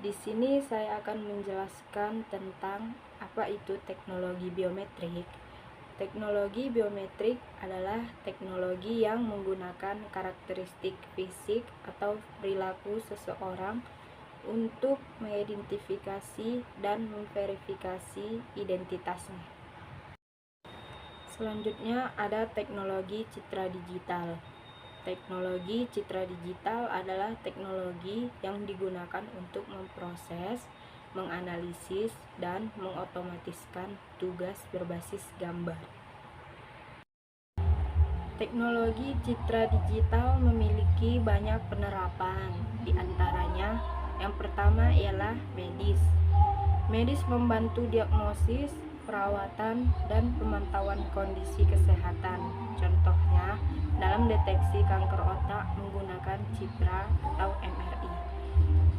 Di sini saya akan menjelaskan tentang apa itu teknologi biometrik. Teknologi biometrik adalah teknologi yang menggunakan karakteristik fisik atau perilaku seseorang untuk mengidentifikasi dan memverifikasi identitasnya. Selanjutnya ada teknologi citra digital. Teknologi citra digital adalah teknologi yang digunakan untuk memproses, menganalisis, dan mengotomatiskan tugas berbasis gambar. Teknologi citra digital memiliki banyak penerapan, di antaranya yang pertama ialah medis. Medis membantu diagnosis, perawatan, dan pemantauan kondisi kesehatan. Contohnya, dalam deteksi kanker otak menggunakan citra atau MRI.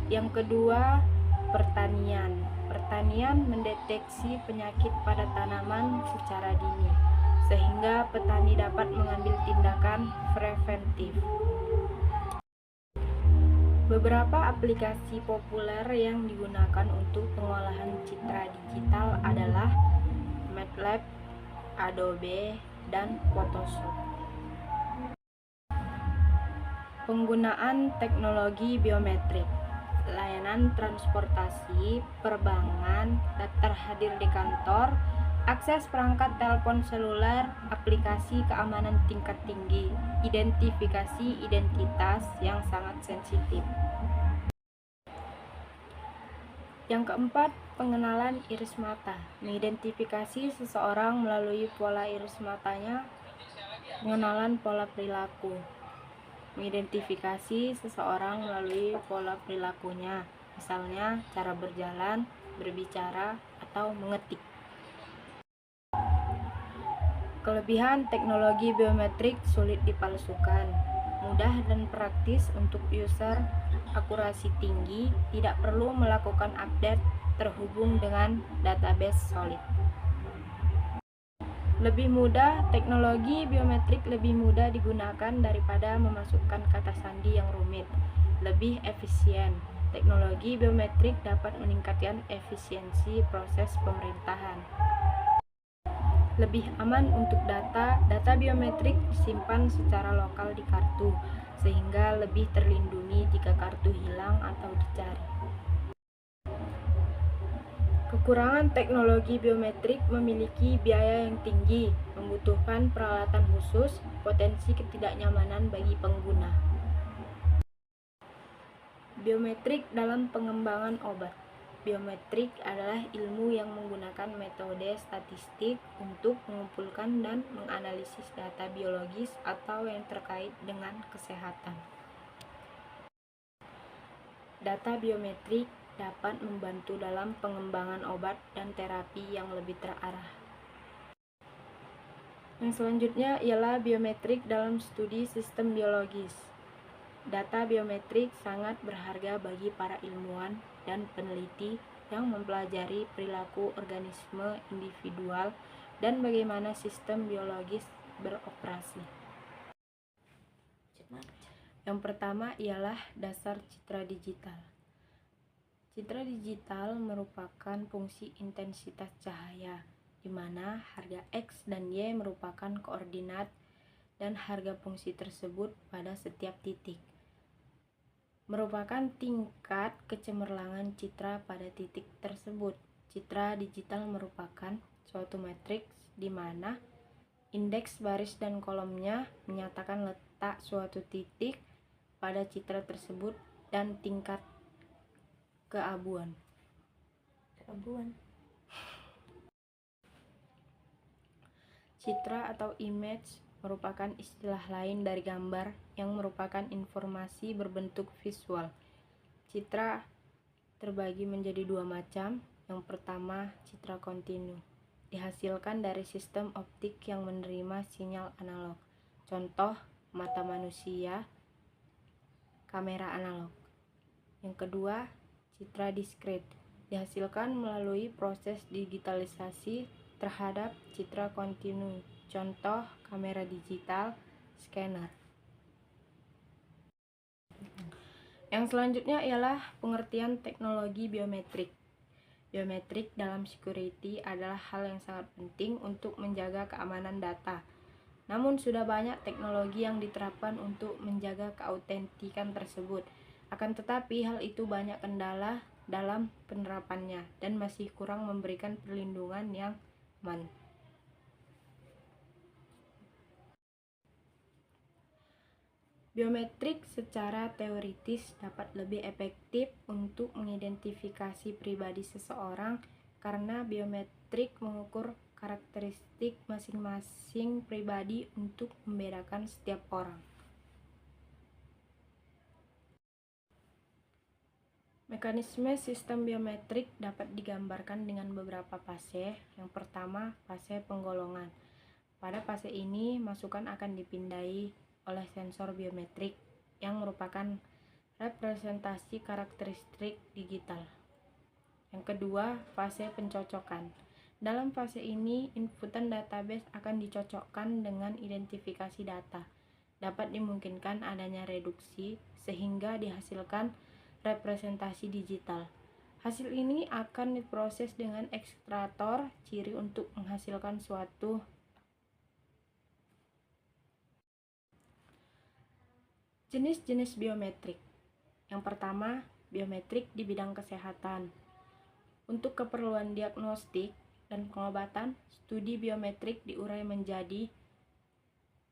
Yang kedua, pertanian. Pertanian mendeteksi penyakit pada tanaman secara dini, sehingga petani dapat mengambil tindakan preventif. Beberapa aplikasi populer yang digunakan untuk pengolahan citra digital adalah MATLAB, Adobe, dan Photoshop. Penggunaan teknologi biometrik, layanan transportasi, perbankan, daftar hadir di kantor, akses perangkat telepon seluler, aplikasi keamanan tingkat tinggi, identifikasi identitas yang sangat sensitif. Yang keempat, pengenalan iris mata. Mengidentifikasi seseorang melalui pola iris matanya. Pengenalan pola perilaku. Mengidentifikasi seseorang melalui pola perilakunya, misalnya cara berjalan, berbicara, atau mengetik. Kelebihan teknologi biometrik sulit dipalsukan, mudah dan praktis untuk user, akurasi tinggi, tidak perlu melakukan update, terhubung dengan database solid. Lebih mudah, teknologi biometrik lebih mudah digunakan daripada memasukkan kata sandi yang rumit. Lebih efisien, teknologi biometrik dapat meningkatkan efisiensi proses pemerintahan. Lebih aman untuk data biometrik disimpan secara lokal di kartu, sehingga lebih terlindungi jika kartu hilang atau dicari. Kekurangan teknologi biometrik memiliki biaya yang tinggi, membutuhkan peralatan khusus, potensi ketidaknyamanan bagi pengguna. Biometrik dalam pengembangan obat. Biometrik adalah ilmu yang menggunakan metode statistik untuk mengumpulkan dan menganalisis data biologis atau yang terkait dengan kesehatan. Data biometrik dapat membantu dalam pengembangan obat dan terapi yang lebih terarah. Yang selanjutnya ialah biometrik dalam studi sistem biologis. Data biometrik sangat berharga bagi para ilmuwan dan peneliti yang mempelajari perilaku organisme individual dan bagaimana sistem biologis beroperasi. Yang pertama ialah dasar citra digital. Citra digital merupakan fungsi intensitas cahaya, di mana harga X dan Y merupakan koordinat dan harga fungsi tersebut pada setiap titik. Merupakan tingkat kecemerlangan citra pada titik tersebut. Citra digital merupakan suatu matriks di mana indeks baris dan kolomnya menyatakan letak suatu titik pada citra tersebut dan tingkat keabuan. Citra atau image merupakan istilah lain dari gambar yang merupakan informasi berbentuk visual. Citra terbagi menjadi dua macam. Yang pertama, citra kontinu, dihasilkan dari sistem optik yang menerima sinyal analog. Contoh, mata manusia, kamera analog. Yang kedua, citra diskret, dihasilkan melalui proses digitalisasi terhadap citra kontinu. Contoh, kamera digital, scanner. Yang selanjutnya ialah pengertian teknologi biometrik. Biometrik dalam security adalah hal yang sangat penting untuk menjaga keamanan data. Namun sudah banyak teknologi yang diterapkan untuk menjaga keautentikan tersebut. Akan tetapi hal itu banyak kendala dalam penerapannya dan masih kurang memberikan perlindungan yang aman. Biometrik secara teoritis dapat lebih efektif untuk mengidentifikasi pribadi seseorang karena biometrik mengukur karakteristik masing-masing pribadi untuk membedakan setiap orang. Mekanisme sistem biometrik dapat digambarkan dengan beberapa fase. Yang pertama, fase penggolongan. Pada fase ini, masukan akan dipindai oleh sensor biometrik yang merupakan representasi karakteristik digital. Yang kedua, fase pencocokan. Dalam fase ini, inputan database akan dicocokkan dengan identifikasi data. Dapat dimungkinkan adanya reduksi sehingga dihasilkan representasi digital. Hasil ini akan diproses dengan ekstrator ciri untuk menghasilkan suatu jenis-jenis biometrik. Yang pertama, biometrik di bidang kesehatan. Untuk keperluan diagnostik dan pengobatan, studi biometrik diurai menjadi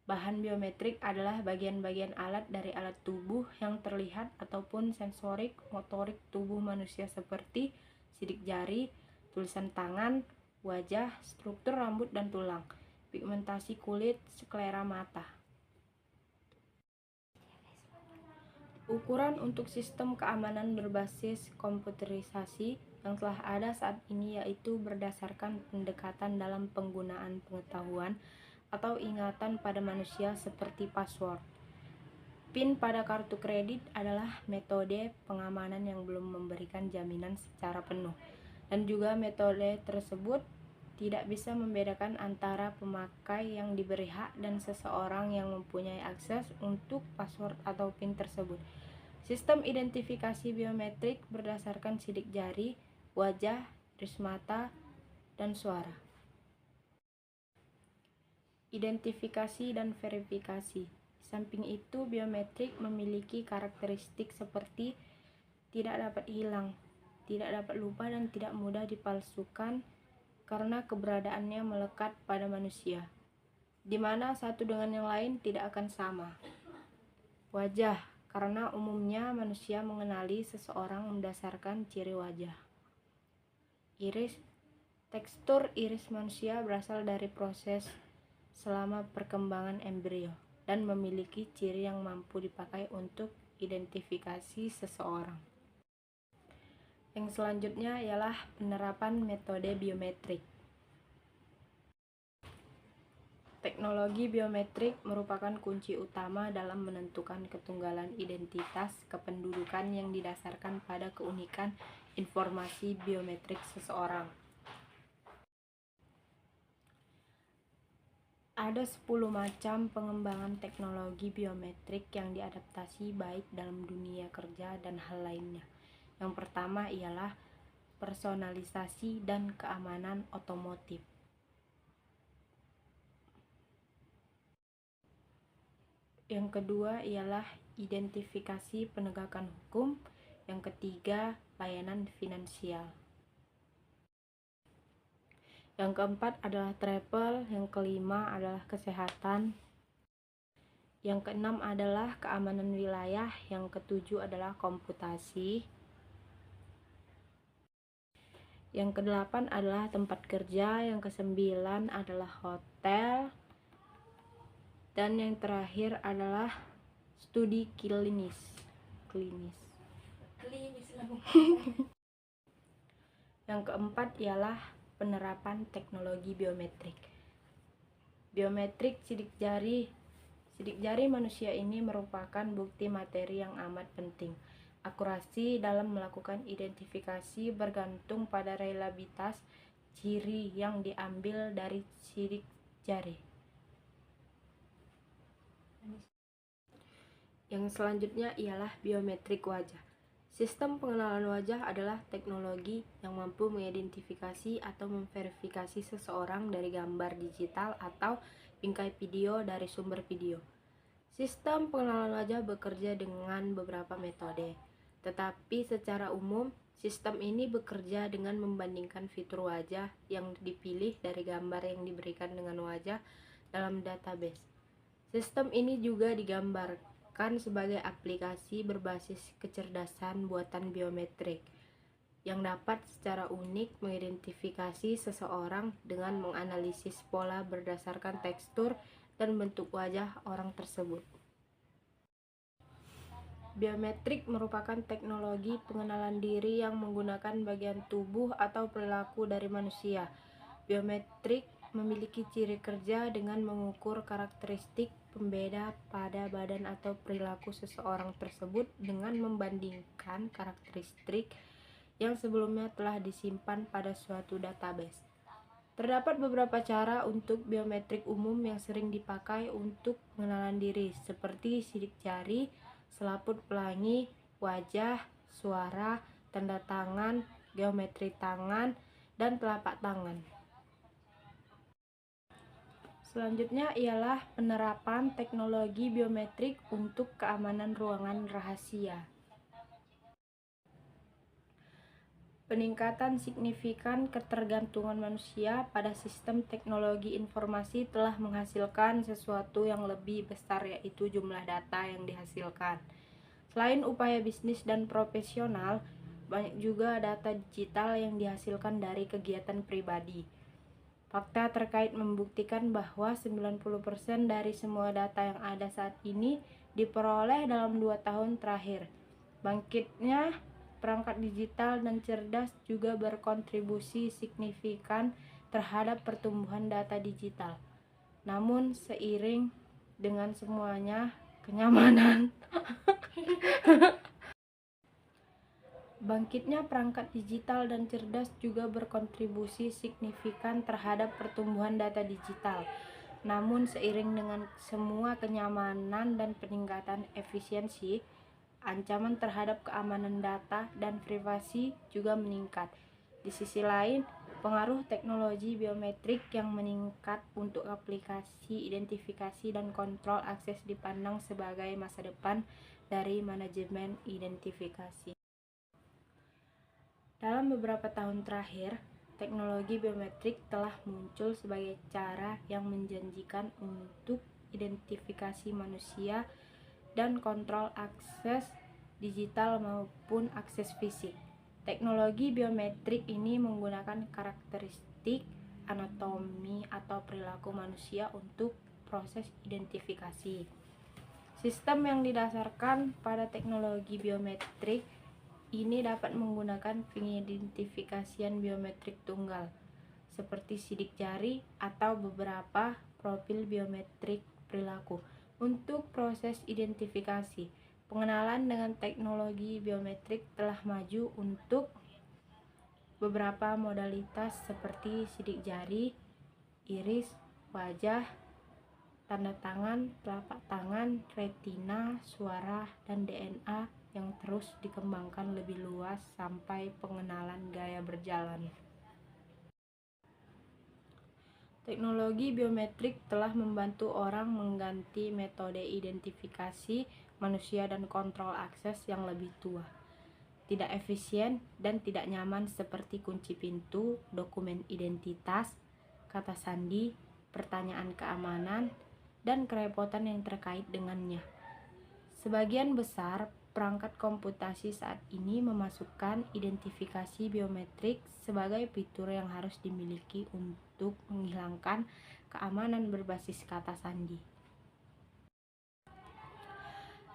bahan biometrik adalah bagian-bagian alat dari alat tubuh yang terlihat ataupun sensorik motorik tubuh manusia seperti sidik jari, tulisan tangan, wajah, struktur rambut dan tulang, pigmentasi kulit, sklera mata. Ukuran untuk sistem keamanan berbasis komputerisasi yang telah ada saat ini yaitu berdasarkan pendekatan dalam penggunaan pengetahuan atau ingatan pada manusia seperti password. PIN pada kartu kredit adalah metode pengamanan yang belum memberikan jaminan secara penuh, dan juga metode tersebut tidak bisa membedakan antara pemakai yang diberi hak dan seseorang yang mempunyai akses untuk password atau PIN tersebut. Sistem identifikasi biometrik berdasarkan sidik jari, wajah, iris mata, dan suara. Identifikasi dan verifikasi. Di samping itu, biometrik memiliki karakteristik seperti tidak dapat hilang, tidak dapat lupa, dan tidak mudah dipalsukan karena keberadaannya melekat pada manusia, di mana satu dengan yang lain tidak akan sama. Wajah, karena umumnya manusia mengenali seseorang berdasarkan ciri wajah. Iris, tekstur iris manusia berasal dari proses selama perkembangan embrio dan memiliki ciri yang mampu dipakai untuk identifikasi seseorang. Yang selanjutnya ialah penerapan metode biometrik. Teknologi biometrik merupakan kunci utama dalam menentukan ketunggalan identitas kependudukan yang didasarkan pada keunikan informasi biometrik seseorang. Ada 10 macam pengembangan teknologi biometrik yang diadaptasi baik dalam dunia kerja dan hal lainnya. Yang pertama ialah personalisasi dan keamanan otomotif. Yang kedua ialah identifikasi penegakan hukum. Yang ketiga, layanan finansial. Yang keempat adalah travel. Yang kelima adalah kesehatan. Yang keenam adalah keamanan wilayah. Yang ketujuh adalah komputasi. Yang kedelapan adalah tempat kerja. Yang kesembilan adalah hotel. Dan yang terakhir adalah studi klinis. Yang keempat ialah penerapan teknologi biometrik. Biometrik sidik jari manusia ini merupakan bukti materi yang amat penting. Akurasi dalam melakukan identifikasi bergantung pada reliabilitas ciri yang diambil dari sidik jari. Yang selanjutnya ialah biometrik wajah. Sistem pengenalan wajah adalah teknologi yang mampu mengidentifikasi atau memverifikasi seseorang dari gambar digital atau bingkai video dari sumber video. Sistem pengenalan wajah bekerja dengan beberapa metode, tetapi secara umum sistem ini bekerja dengan membandingkan fitur wajah yang dipilih dari gambar yang diberikan dengan wajah dalam database. Sistem ini juga digambarkan sebagai aplikasi berbasis kecerdasan buatan biometrik yang dapat secara unik mengidentifikasi seseorang dengan menganalisis pola berdasarkan tekstur dan bentuk wajah orang tersebut. Biometrik merupakan teknologi pengenalan diri yang menggunakan bagian tubuh atau perilaku dari manusia. Biometrik memiliki ciri kerja dengan mengukur karakteristik pembeda pada badan atau perilaku seseorang tersebut dengan membandingkan karakteristik yang sebelumnya telah disimpan pada suatu database. Terdapat beberapa cara untuk biometrik umum yang sering dipakai untuk pengenalan diri, seperti sidik jari, selaput pelangi, wajah, suara, tanda tangan, geometri tangan, dan telapak tangan. Selanjutnya ialah penerapan teknologi biometrik untuk keamanan ruangan rahasia. Peningkatan signifikan ketergantungan manusia pada sistem teknologi informasi telah menghasilkan sesuatu yang lebih besar, yaitu jumlah data yang dihasilkan. Selain upaya bisnis dan profesional, banyak juga data digital yang dihasilkan dari kegiatan pribadi. Fakta terkait membuktikan bahwa 90% dari semua data yang ada saat ini diperoleh dalam 2 tahun terakhir. Bangkitnya perangkat digital dan cerdas juga berkontribusi signifikan terhadap pertumbuhan data digital. Namun seiring dengan semuanya, kenyamanan Bangkitnya perangkat digital dan cerdas juga berkontribusi signifikan terhadap pertumbuhan data digital. Namun seiring dengan semua kenyamanan dan peningkatan efisiensi, ancaman terhadap keamanan data dan privasi juga meningkat. Di sisi lain, pengaruh teknologi biometrik yang meningkat untuk aplikasi identifikasi dan kontrol akses dipandang sebagai masa depan dari manajemen identifikasi. Dalam beberapa tahun terakhir, teknologi biometrik telah muncul sebagai cara yang menjanjikan untuk identifikasi manusia dan kontrol akses digital maupun akses fisik. Teknologi biometrik ini menggunakan karakteristik anatomi atau perilaku manusia untuk proses identifikasi. Sistem yang didasarkan pada teknologi biometrik ini dapat menggunakan pengidentifikasian biometrik tunggal, seperti sidik jari atau beberapa profil biometrik perilaku. Untuk proses identifikasi, pengenalan dengan teknologi biometrik telah maju untuk beberapa modalitas seperti sidik jari, iris, wajah, tanda tangan, telapak tangan, retina, suara, dan DNA yang terus dikembangkan lebih luas sampai pengenalan gaya berjalan. Teknologi biometrik telah membantu orang mengganti metode identifikasi manusia dan kontrol akses yang lebih tua, tidak efisien dan tidak nyaman seperti kunci pintu, dokumen identitas, kata sandi, pertanyaan keamanan, dan kerepotan yang terkait dengannya. Sebagian besar perangkat komputasi saat ini memasukkan identifikasi biometrik sebagai fitur yang harus dimiliki untuk menghilangkan keamanan berbasis kata sandi.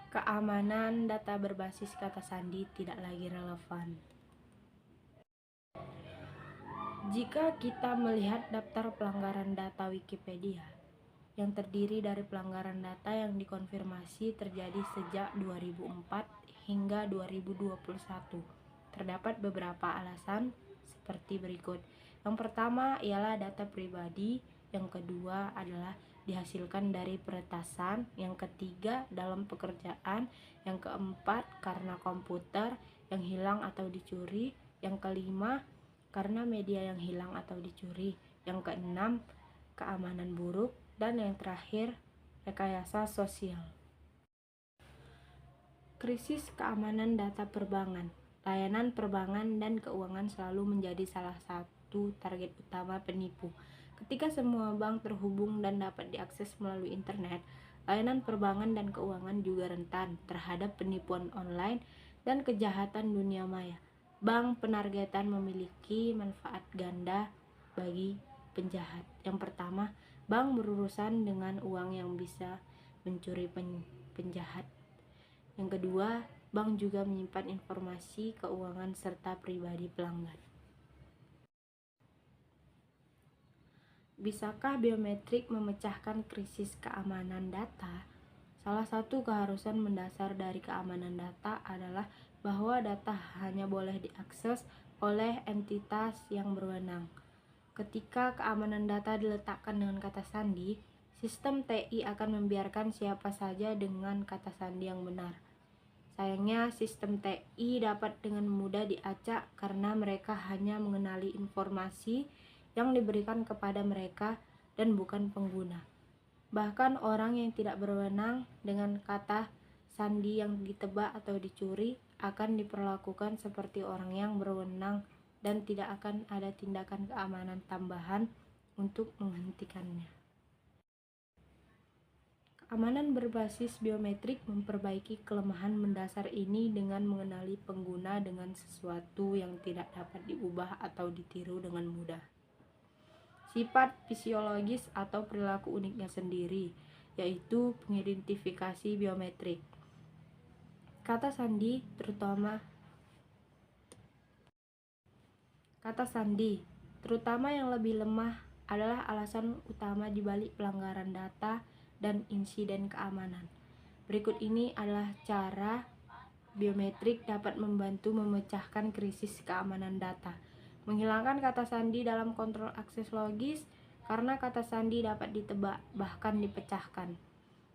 Keamanan data berbasis kata sandi tidak lagi relevan. Jika kita melihat daftar pelanggaran data Wikipedia, yang terdiri dari pelanggaran data yang dikonfirmasi terjadi sejak 2004 hingga 2021. Terdapat beberapa alasan seperti berikut. Yang pertama ialah data pribadi, yang kedua adalah dihasilkan dari peretasan, yang ketiga dalam pekerjaan, yang keempat karena komputer yang hilang atau dicuri, yang kelima karena media yang hilang atau dicuri, yang keenam keamanan buruk, dan yang terakhir rekayasa sosial. Krisis keamanan data perbankan. Layanan perbankan dan keuangan selalu menjadi salah satu target utama penipu. Ketika semua bank terhubung dan dapat diakses melalui internet, layanan perbankan dan keuangan juga rentan terhadap penipuan online dan kejahatan dunia maya. Bank penargetan memiliki manfaat ganda bagi penjahat. Yang pertama, bank berurusan dengan uang yang bisa mencuri penjahat. Yang kedua, bank juga menyimpan informasi keuangan serta pribadi pelanggan. Bisakah biometrik memecahkan krisis keamanan data? Salah satu keharusan mendasar dari keamanan data adalah bahwa data hanya boleh diakses oleh entitas yang berwenang. Ketika keamanan data diletakkan dengan kata sandi, sistem TI akan membiarkan siapa saja dengan kata sandi yang benar. Sayangnya, sistem TI dapat dengan mudah diacak karena mereka hanya mengenali informasi yang diberikan kepada mereka dan bukan pengguna. Bahkan orang yang tidak berwenang dengan kata sandi yang ditebak atau dicuri akan diperlakukan seperti orang yang berwenang dan tidak akan ada tindakan keamanan tambahan untuk menghentikannya. Keamanan berbasis biometrik memperbaiki kelemahan mendasar ini dengan mengenali pengguna dengan sesuatu yang tidak dapat diubah atau ditiru dengan mudah. Sifat fisiologis atau perilaku uniknya sendiri, yaitu pengidentifikasi biometrik. Kata sandi, terutama yang lebih lemah, adalah alasan utama di balik pelanggaran data dan insiden keamanan. Berikut ini adalah cara biometrik dapat membantu memecahkan krisis keamanan data. Menghilangkan kata sandi dalam kontrol akses logis karena kata sandi dapat ditebak, bahkan dipecahkan.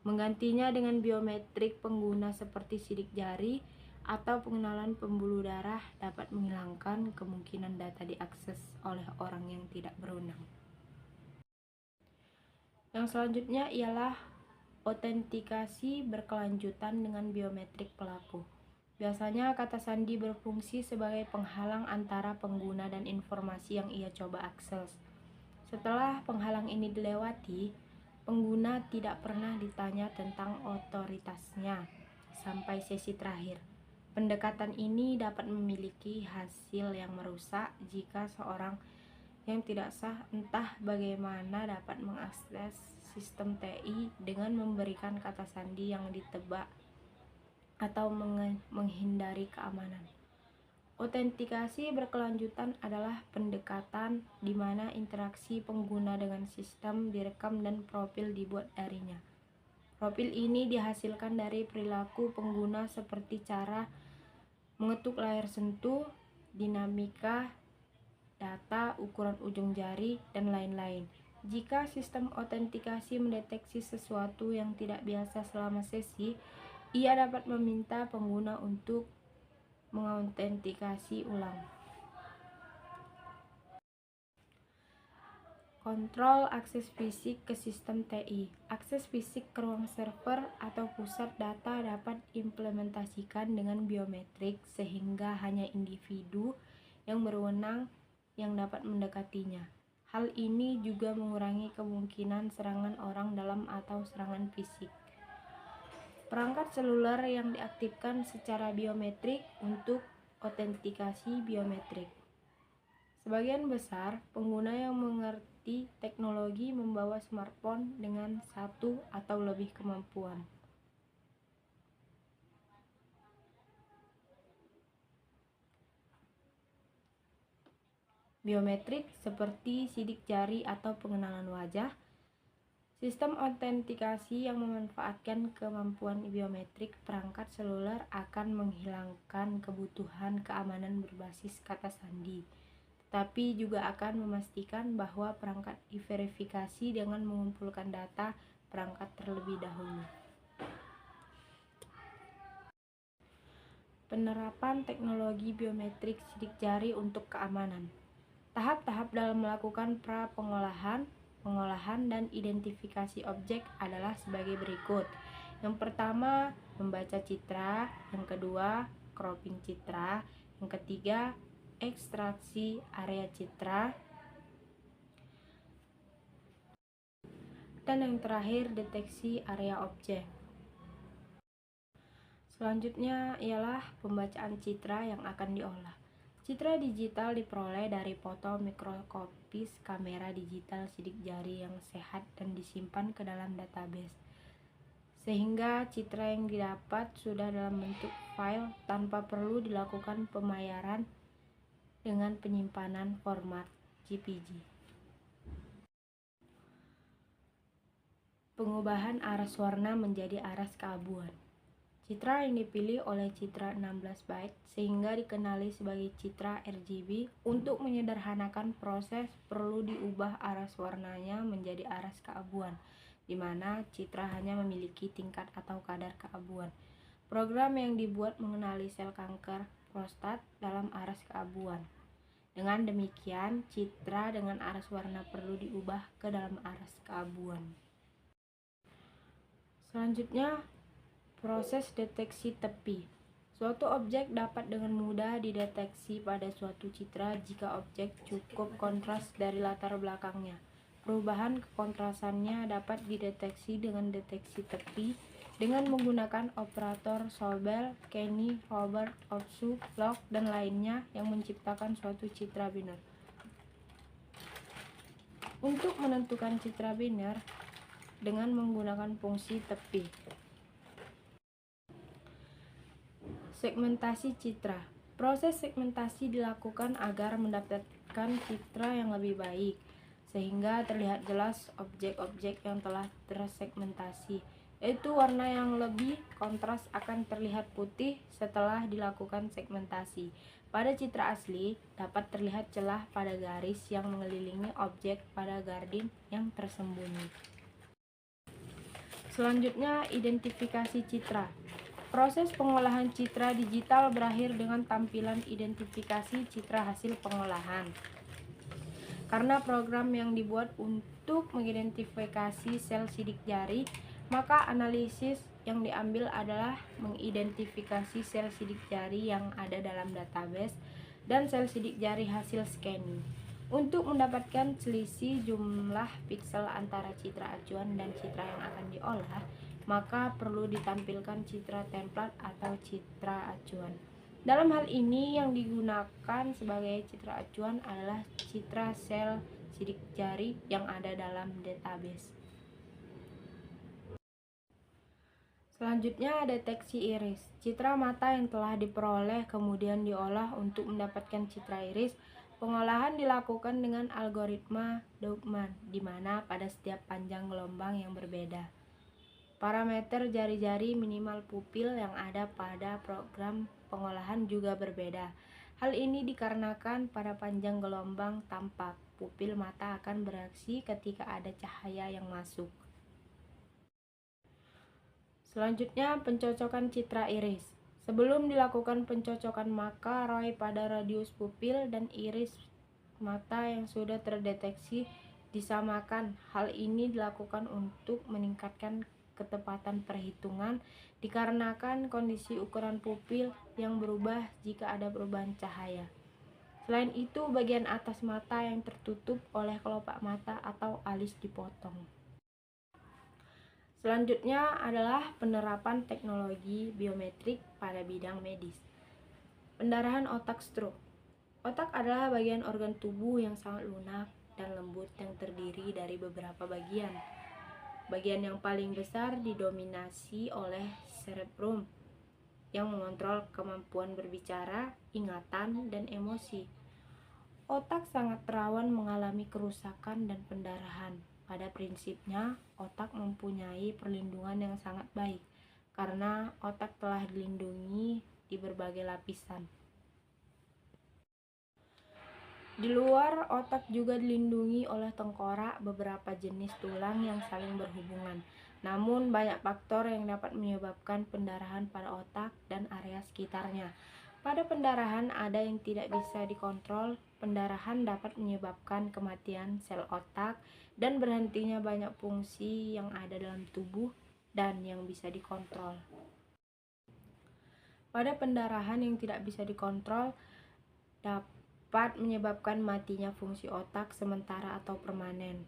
Menggantinya dengan biometrik pengguna seperti sidik jari atau pengenalan pembuluh darah dapat menghilangkan kemungkinan data diakses oleh orang yang tidak berwenang. Yang selanjutnya ialah autentikasi berkelanjutan dengan biometrik pelaku. Biasanya kata sandi berfungsi sebagai penghalang antara pengguna dan informasi yang ia coba akses. Setelah penghalang ini dilewati, pengguna tidak pernah ditanya tentang otoritasnya sampai sesi terakhir. Pendekatan ini dapat memiliki hasil yang merusak jika seorang yang tidak sah entah bagaimana dapat mengakses sistem TI dengan memberikan kata sandi yang ditebak atau menghindari keamanan. Autentikasi berkelanjutan adalah pendekatan di mana interaksi pengguna dengan sistem direkam dan profil dibuat darinya. Profil ini dihasilkan dari perilaku pengguna seperti cara mengetuk layar sentuh, dinamika data, ukuran ujung jari, dan lain-lain. Jika sistem autentikasi mendeteksi sesuatu yang tidak biasa selama sesi, ia dapat meminta pengguna untuk mengautentikasi ulang. Kontrol akses fisik ke sistem TI. Akses fisik ke ruang server atau pusat data dapat diimplementasikan dengan biometrik sehingga hanya individu yang berwenang yang dapat mendekatinya. Hal ini juga mengurangi kemungkinan serangan orang dalam atau serangan fisik. Perangkat seluler yang diaktifkan secara biometrik untuk autentikasi biometrik. Sebagian besar pengguna yang mengerti teknologi membawa smartphone dengan satu atau lebih kemampuan. Biometrik seperti sidik jari atau pengenalan wajah. Sistem autentikasi yang memanfaatkan kemampuan biometrik perangkat seluler akan menghilangkan kebutuhan keamanan berbasis kata sandi, tetapi juga akan memastikan bahwa perangkat diverifikasi dengan mengumpulkan data perangkat terlebih dahulu. Penerapan teknologi biometrik sidik jari untuk keamanan. Tahap-tahap dalam melakukan pra-pengolahan, pengolahan, dan identifikasi objek adalah sebagai berikut. Yang pertama, membaca citra. Yang kedua, cropping citra. Yang ketiga, ekstraksi area citra. Dan yang terakhir, deteksi area objek. Selanjutnya ialah pembacaan citra yang akan diolah. Citra digital diperoleh dari foto mikroskopis kamera digital sidik jari yang sehat dan disimpan ke dalam database. Sehingga citra yang didapat sudah dalam bentuk file tanpa perlu dilakukan pembayaran dengan penyimpanan format JPG. Pengubahan aras warna menjadi aras keabuan. Citra yang dipilih oleh citra 16 byte sehingga dikenali sebagai citra RGB. Untuk menyederhanakan proses, perlu diubah aras warnanya menjadi aras keabuan, di mana citra hanya memiliki tingkat atau kadar keabuan. Program yang dibuat mengenali sel kanker prostat dalam aras keabuan. Dengan demikian, citra dengan aras warna perlu diubah ke dalam aras keabuan. Selanjutnya, proses deteksi tepi. Suatu objek dapat dengan mudah dideteksi pada suatu citra jika objek cukup kontras dari latar belakangnya. Perubahan kekontrasannya dapat dideteksi dengan deteksi tepi dengan menggunakan operator Sobel, Kenny, Robert, Otsu, Log, dan lainnya yang menciptakan suatu citra biner. Untuk menentukan citra biner dengan menggunakan fungsi tepi. Segmentasi citra. Proses segmentasi dilakukan agar mendapatkan citra yang lebih baik, sehingga terlihat jelas objek-objek yang telah tersegmentasi, yaitu warna yang lebih kontras akan terlihat putih setelah dilakukan segmentasi. Pada citra asli, dapat terlihat celah pada garis yang mengelilingi objek pada gardin yang tersembunyi. Selanjutnya, identifikasi citra. Proses pengolahan citra digital berakhir dengan tampilan identifikasi citra hasil pengolahan. Karena program yang dibuat untuk mengidentifikasi sel sidik jari, maka analisis yang diambil adalah mengidentifikasi sel sidik jari yang ada dalam database dan sel sidik jari hasil scanning. Untuk mendapatkan selisih jumlah piksel antara citra acuan dan citra yang akan diolah, maka perlu ditampilkan citra template atau citra acuan. Dalam hal ini yang digunakan sebagai citra acuan adalah citra sel sidik jari yang ada dalam database. Selanjutnya, deteksi iris. Citra mata yang telah diperoleh kemudian diolah untuk mendapatkan citra iris. Pengolahan dilakukan dengan algoritma Dogman, di mana pada setiap panjang gelombang yang berbeda, parameter jari-jari minimal pupil yang ada pada program pengolahan juga berbeda. Hal ini dikarenakan pada panjang gelombang tampak, pupil mata akan bereaksi ketika ada cahaya yang masuk. Selanjutnya, pencocokan citra iris. Sebelum dilakukan pencocokan, maka ROI pada radius pupil dan iris mata yang sudah terdeteksi disamakan. Hal ini dilakukan untuk meningkatkan ketepatan perhitungan dikarenakan kondisi ukuran pupil yang berubah jika ada perubahan cahaya. Selain itu, bagian atas mata yang tertutup oleh kelopak mata atau alis dipotong. Selanjutnya adalah penerapan teknologi biometrik pada bidang medis. Pendarahan otak stroke. Otak adalah bagian organ tubuh yang sangat lunak dan lembut yang terdiri dari beberapa bagian. Bagian yang paling besar didominasi oleh cerebrum yang mengontrol kemampuan berbicara, ingatan, dan emosi. Otak sangat rawan mengalami kerusakan dan pendarahan. Pada prinsipnya, otak mempunyai perlindungan yang sangat baik karena otak telah dilindungi di berbagai lapisan. Di luar, otak juga dilindungi oleh tengkorak, beberapa jenis tulang yang saling berhubungan, Namun banyak faktor yang dapat menyebabkan pendarahan pada otak dan area sekitarnya. Pada pendarahan ada yang tidak bisa dikontrol. Pendarahan dapat menyebabkan kematian sel otak dan berhentinya banyak fungsi yang ada dalam tubuh dan yang bisa dikontrol. Pada pendarahan yang tidak bisa dikontrol dapat menyebabkan matinya fungsi otak sementara atau permanen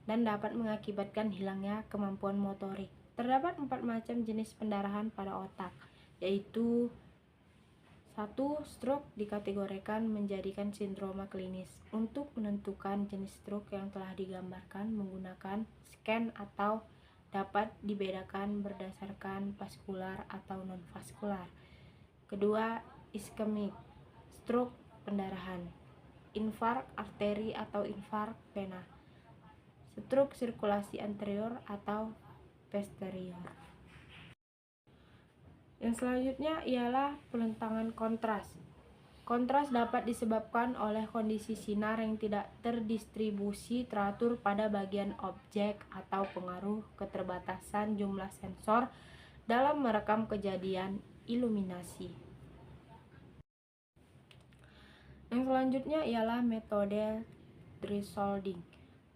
dan dapat mengakibatkan hilangnya kemampuan motorik. Terdapat 4 macam jenis pendarahan pada otak, yaitu 1. Stroke dikategorikan menjadikan sindroma klinis. Untuk menentukan jenis stroke yang telah digambarkan menggunakan scan atau dapat dibedakan berdasarkan vaskular atau non-vaskular. Kedua, iskemik, stroke pendarahan, infark arteri atau infark vena, stroke sirkulasi anterior atau posterior. Yang selanjutnya ialah pelentangan kontras. Kontras dapat disebabkan oleh kondisi sinar yang tidak terdistribusi teratur pada bagian objek atau pengaruh keterbatasan jumlah sensor dalam merekam kejadian iluminasi. Yang selanjutnya ialah metode thresholding.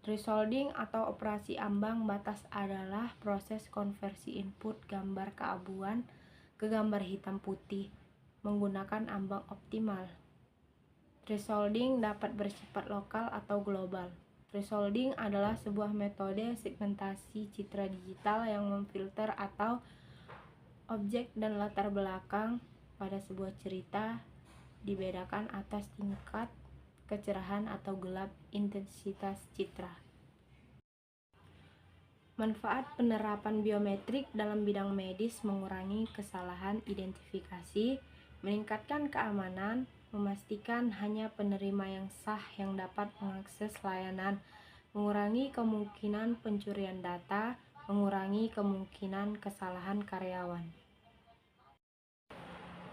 Thresholding atau operasi ambang batas adalah proses konversi input gambar keabuan ke gambar hitam putih menggunakan ambang optimal. Thresholding dapat bersifat lokal atau global. Thresholding adalah sebuah metode segmentasi citra digital yang memfilter atau objek dan latar belakang pada sebuah cerita dibedakan atas tingkat kecerahan atau gelap intensitas citra. Manfaat penerapan biometrik dalam bidang medis mengurangi kesalahan identifikasi, meningkatkan keamanan, memastikan hanya penerima yang sah yang dapat mengakses layanan, mengurangi kemungkinan pencurian data, mengurangi kemungkinan kesalahan karyawan.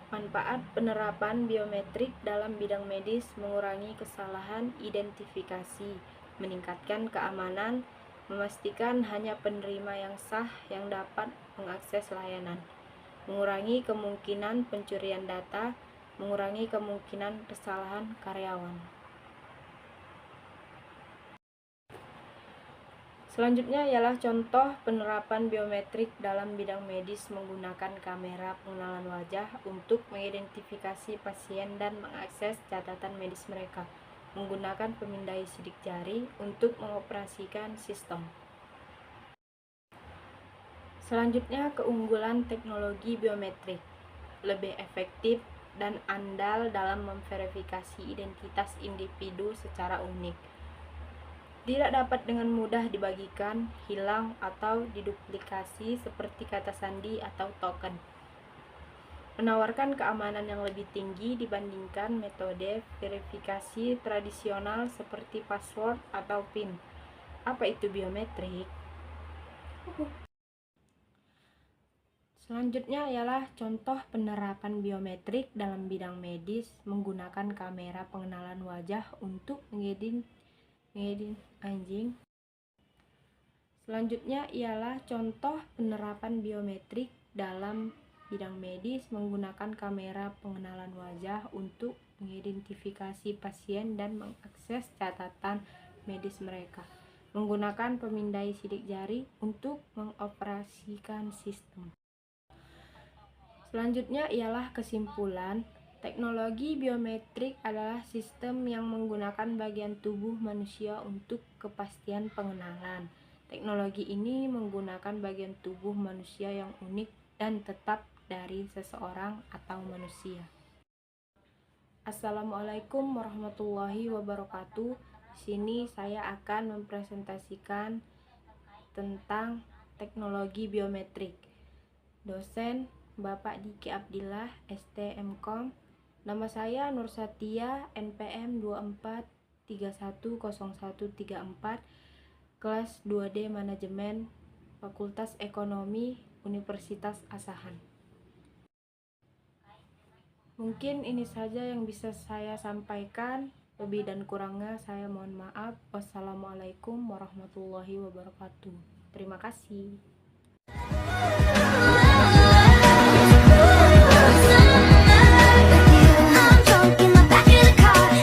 Manfaat penerapan biometrik dalam bidang medis mengurangi kesalahan identifikasi, meningkatkan keamanan, memastikan hanya penerima yang sah yang dapat mengakses layanan, mengurangi kemungkinan pencurian data, mengurangi kemungkinan kesalahan karyawan. Selanjutnya ialah contoh penerapan biometrik dalam bidang medis menggunakan kamera pengenalan wajah untuk mengidentifikasi pasien dan mengakses catatan medis mereka, menggunakan pemindai sidik jari untuk mengoperasikan sistem. Selanjutnya, keunggulan teknologi biometrik lebih efektif dan andal dalam memverifikasi identitas individu secara unik. Tidak dapat dengan mudah dibagikan, hilang, atau diduplikasi seperti kata sandi atau token. Menawarkan keamanan yang lebih tinggi dibandingkan metode verifikasi tradisional seperti password atau PIN. Apa itu biometrik? Selanjutnya ialah contoh penerapan biometrik dalam bidang medis menggunakan kamera pengenalan wajah untuk Selanjutnya ialah contoh penerapan biometrik dalam bidang medis menggunakan kamera pengenalan wajah untuk mengidentifikasi pasien dan mengakses catatan medis mereka, menggunakan pemindai sidik jari untuk mengoperasikan sistem. Selanjutnya ialah kesimpulan. Teknologi biometrik adalah sistem yang menggunakan bagian tubuh manusia untuk kepastian pengenalan. Teknologi ini menggunakan bagian tubuh manusia yang unik dan tetap dari seseorang atau manusia. Assalamualaikum warahmatullahi wabarakatuh. Di sini saya akan mempresentasikan tentang teknologi biometrik. Dosen Bapak Diki Abdillah, STMkom. Nama saya Nur Satia, NPM 24310134, kelas 2D Manajemen, Fakultas Ekonomi, Universitas Asahan. Mungkin ini saja yang bisa saya sampaikan. Lebih dan kurangnya saya mohon maaf. Wassalamualaikum warahmatullahi wabarakatuh. Terima kasih.